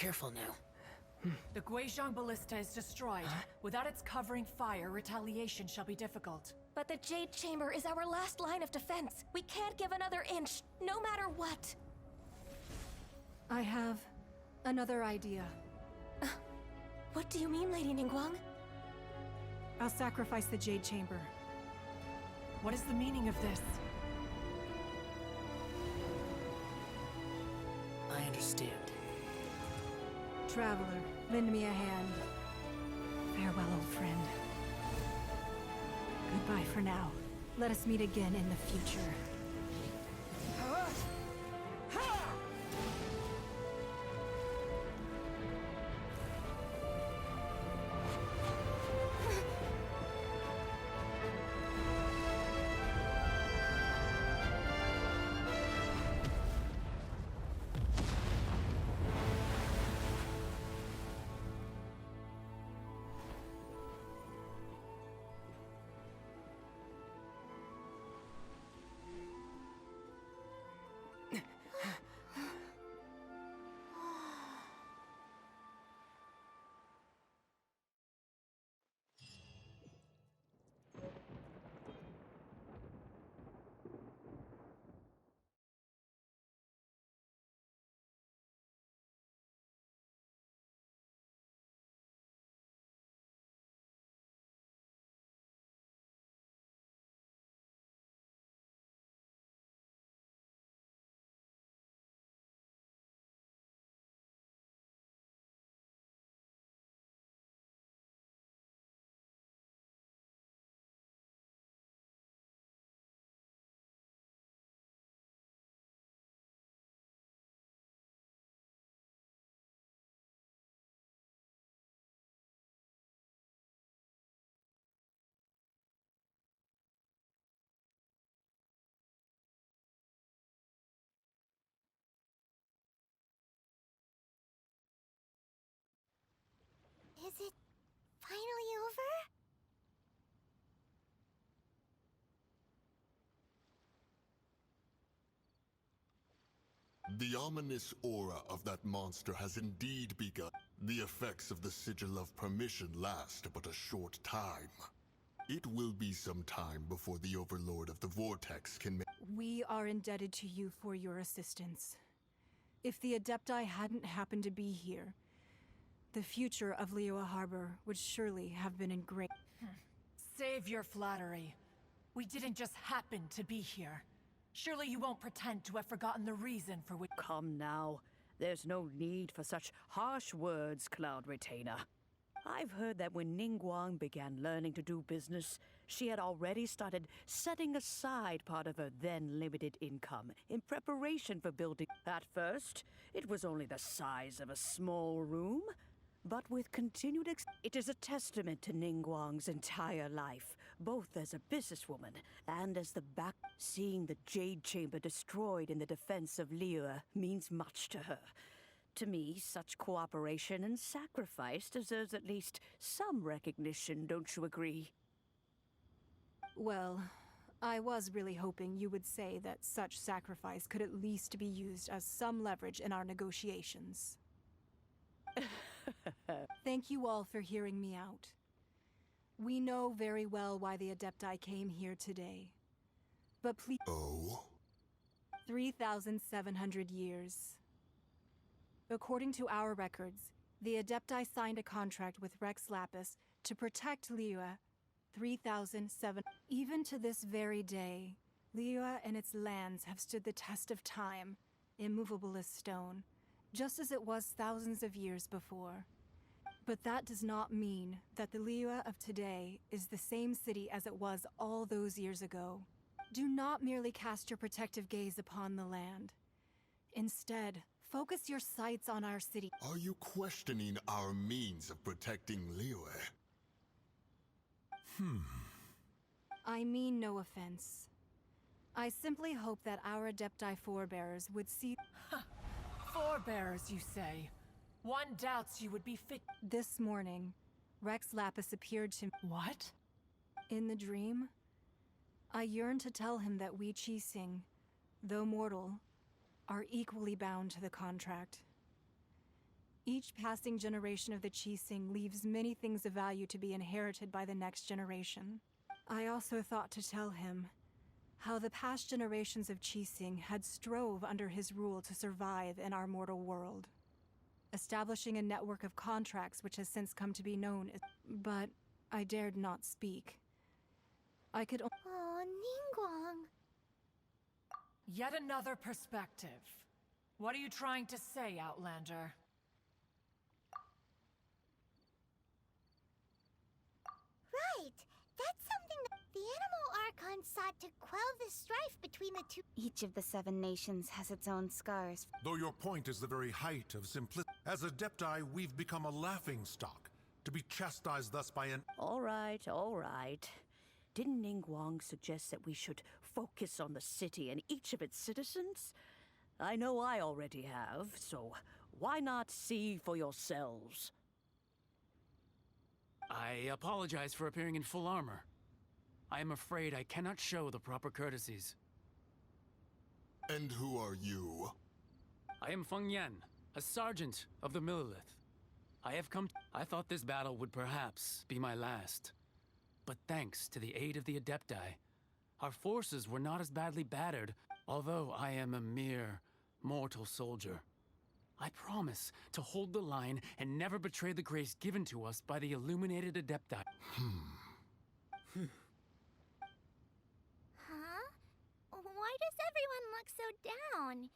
careful now. The Guizhong Ballista is destroyed. Without its covering fire, retaliation shall be difficult. But the Jade Chamber is our last line of defense. We can't give another inch, no matter what. I have another idea. What do you mean, Lady Ningguang? I'll sacrifice the Jade Chamber. What is the meaning of this? I understand. Traveler, lend me a hand. Farewell, old friend. Goodbye for now. Let us meet again in the future. Is it finally over? The ominous aura of that monster has indeed begun. The effects of the Sigil of Permission last but a short time. It will be some time before the Overlord of the Vortex can We are indebted to you for your assistance. If the Adepti hadn't happened to be here, the future of Liyue Harbor would surely have been in great... Save your flattery. We didn't just happen to be here. Surely you won't pretend to have forgotten the reason for which— Come now. There's no need for such harsh words, Cloud Retainer. I've heard that when Ningguang began learning to do business, she had already started setting aside part of her then limited income in preparation for building. At first, it was only the size of a small room, but with continued it is a testament to Ningguang's entire life, both as a businesswoman and as the back. Seeing the Jade Chamber destroyed in the defense of Liyue means much to her. To me, such cooperation and sacrifice deserves at least some recognition, don't you agree? Well, I was really hoping you would say that such sacrifice could at least be used as some leverage in our negotiations. Thank you all for hearing me out. We know very well why the Adepti came here today. But please— Oh? 3,700 years. According to our records, the Adepti signed a contract with Rex Lapis to protect Liyue 3,007. Even to this very day, Liyue and its lands have stood the test of time, immovable as stone, just as it was thousands of years before. But that does not mean that the Liyue of today is the same city as it was all those years ago. Do not merely cast your protective gaze upon the land. Instead, focus your sights on our city. Are you questioning our means of protecting Liyue? I mean no offense. I simply hope that our Adepti forebears would see— Forebearers, you say? One doubts you would be fit— This morning, Rex Lapis appeared to— What? In the dream, I yearned to tell him that we Qixing, though mortal, are equally bound to the contract. Each passing generation of the Qixing leaves many things of value to be inherited by the next generation. I also thought to tell him how the past generations of Qixing had strove under his rule to survive in our mortal world, establishing a network of contracts which has since come to be known as... But I dared not speak. I could Oh, Ningguang. Yet another perspective. What are you trying to say, Outlander? Right. That's something that the Animal Archon sought to quell the strife between the two. Each of the 7 nations has its own scars. Though your point is the very height of simplicity. As Adepti, we've become a laughingstock, to be chastised thus by an... All right, all right. Didn't Ningguang suggest that we should focus on the city and each of its citizens? I know I already have, so why not see for yourselves? I apologize for appearing in full armor. I am afraid I cannot show the proper courtesies. And who are you? I am Feng Yan, a sergeant of the Millilith. I thought this battle would perhaps be my last. But thanks to the aid of the Adepti, our forces were not as badly battered, although I am a mere mortal soldier. I promise to hold the line and never betray the grace given to us by the illuminated Adepti. Huh? Why does everyone look so down?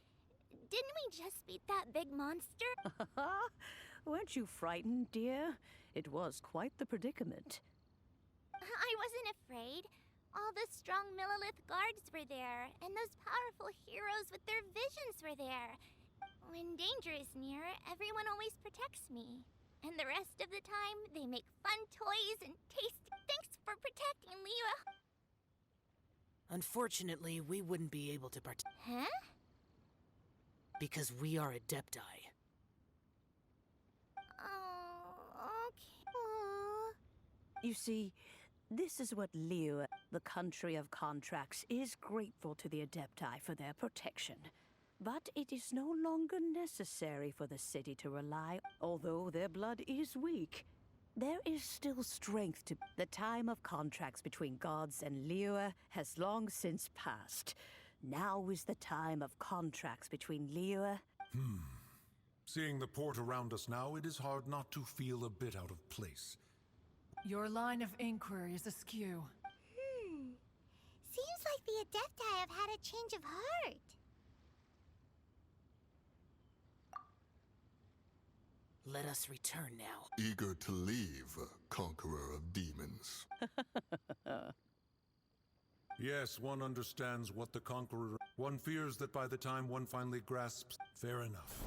Didn't we just beat that big monster? Weren't you frightened, dear? It was quite the predicament. I wasn't afraid. All the strong Millilith guards were there, and those powerful heroes with their visions were there. When danger is near, everyone always protects me. And the rest of the time, they make fun toys and tasty. Thanks for protecting Liyue. Unfortunately, we wouldn't be able to Huh? because we are Adepti. Oh, okay. Aw. You see, this is what Liyue, the country of contracts, is grateful to the Adepti for their protection. But it is no longer necessary for the city to rely, although their blood is weak. There is still strength to... The time of contracts between gods and Liyue has long since passed. Now is the time of contracts between Liyue... Seeing the port around us now, it is hard not to feel a bit out of place. Your line of inquiry is askew. Seems like the Adepti have had a change of heart. Let us return now. Eager to leave, conqueror of demons. Yes, one understands what the conqueror... One fears that by the time one finally grasps... Fair enough.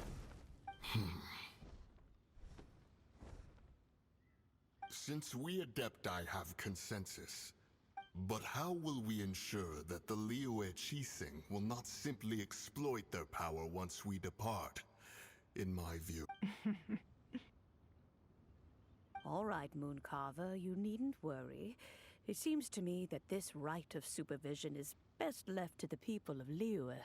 Since we Adepti have consensus, but how will we ensure that the Liyue Qixing will not simply exploit their power once we depart? In my view. All right, Mooncarver, you needn't worry. It seems to me that this right of supervision is best left to the people of Liyue.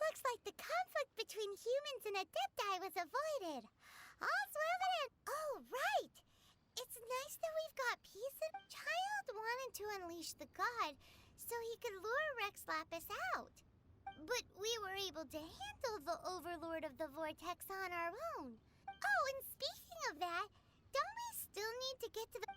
Looks like the conflict between humans and Adepti was avoided. All's well that ends. Oh, right! It's nice that we've got peace. Child wanted to unleash the god so he could lure Rex Lapis out. But we were able to handle the Overlord of the Vortex on our own. Oh, and speaking of that, don't we still need to get to the...